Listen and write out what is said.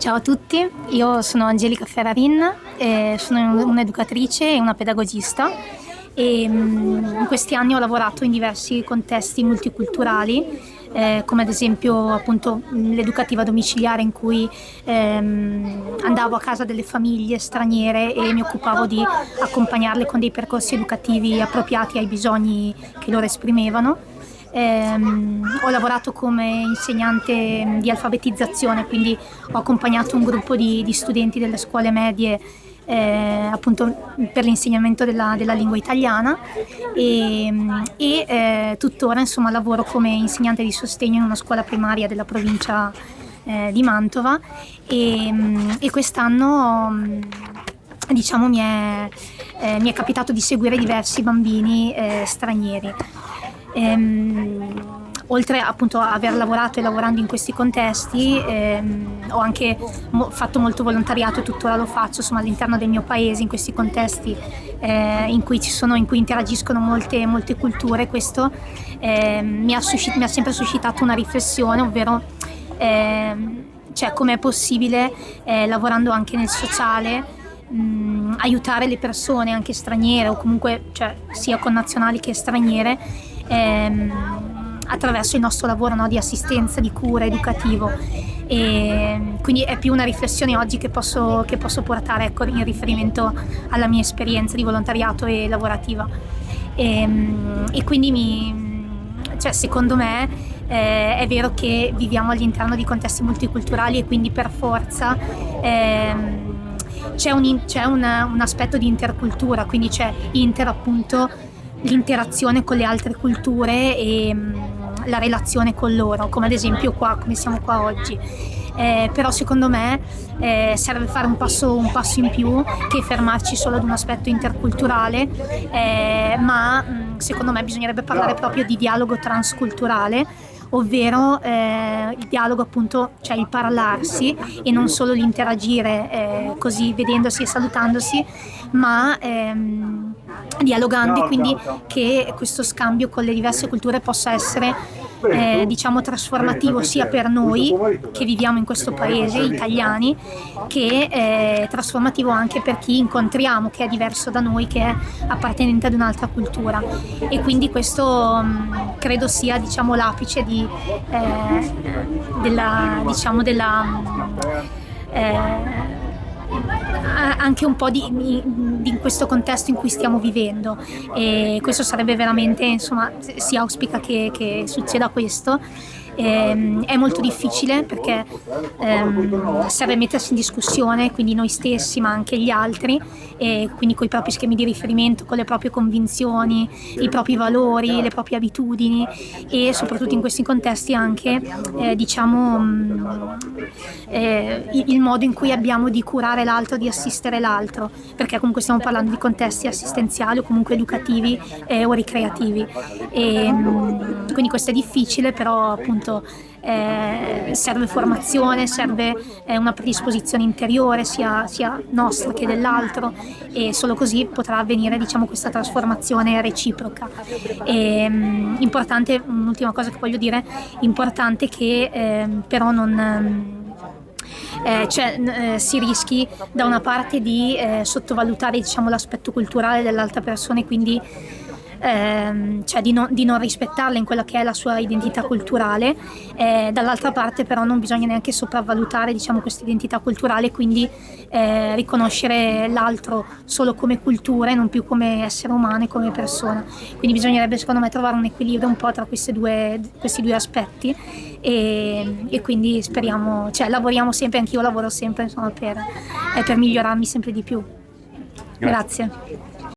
Ciao a tutti, io sono Angelica Ferrarin, sono un'educatrice e una pedagogista e in questi anni ho lavorato in diversi contesti multiculturali, come ad esempio appunto l'educativa domiciliare in cui andavo a casa delle famiglie straniere e mi occupavo di accompagnarle con dei percorsi educativi appropriati ai bisogni che loro esprimevano. Ho lavorato come insegnante di alfabetizzazione, quindi ho accompagnato un gruppo di studenti delle scuole medie appunto per l'insegnamento della lingua italiana e tuttora insomma lavoro come insegnante di sostegno in una scuola primaria della provincia di Mantova e quest'anno diciamo mi è capitato di seguire diversi bambini stranieri. Oltre appunto a aver lavorato e lavorando in questi contesti, ho anche fatto molto volontariato e tuttora lo faccio insomma, all'interno del mio paese, in questi contesti in cui interagiscono molte culture. Questo mi ha sempre suscitato una riflessione, ovvero cioè com'è possibile lavorando anche nel sociale aiutare le persone anche straniere o comunque cioè, sia connazionali che straniere attraverso il nostro lavoro, no, di assistenza, di cura, educativo. E quindi è più una riflessione oggi che posso portare, ecco, in riferimento alla mia esperienza di volontariato e lavorativa. E quindi cioè, secondo me è vero che viviamo all'interno di contesti multiculturali e quindi per forza c'è un aspetto di intercultura, quindi c'è appunto l'interazione con le altre culture e la relazione con loro, come ad esempio qua, come siamo qua oggi. Però secondo me serve fare un passo in più che fermarci solo ad un aspetto interculturale, ma secondo me bisognerebbe parlare proprio di dialogo transculturale, ovvero il dialogo appunto, cioè il parlarsi e non solo l'interagire così vedendosi e salutandosi, ma dialogando, e quindi che questo scambio con le diverse culture possa essere diciamo trasformativo sia per noi che viviamo in questo paese, italiani, che trasformativo anche per chi incontriamo che è diverso da noi, che è appartenente ad un'altra cultura. E quindi questo credo sia diciamo l'apice anche un po' di questo contesto in cui stiamo vivendo, e questo sarebbe veramente, insomma, si auspica che succeda questo. È molto difficile perché serve mettersi in discussione, quindi noi stessi ma anche gli altri, e quindi con i propri schemi di riferimento, con le proprie convinzioni, i propri valori, le proprie abitudini, e soprattutto in questi contesti anche il modo in cui abbiamo di curare l'altro, di assistere l'altro, perché comunque stiamo parlando di contesti assistenziali o comunque educativi o ricreativi, e quindi questo è difficile, però appunto serve formazione, serve una predisposizione interiore sia nostra che dell'altro, e solo così potrà avvenire diciamo questa trasformazione reciproca. Importante, un'ultima cosa che voglio dire, importante che però non si rischi da una parte di sottovalutare diciamo l'aspetto culturale dell'altra persona, e quindi cioè di non rispettarla in quella che è la sua identità culturale, dall'altra parte però non bisogna neanche sopravvalutare diciamo questa identità culturale, quindi riconoscere l'altro solo come cultura e non più come essere umano e come persona. Quindi bisognerebbe secondo me trovare un equilibrio un po' tra questi due aspetti, e quindi speriamo, cioè lavoriamo sempre, anch'io lavoro sempre insomma per migliorarmi sempre di più. Grazie.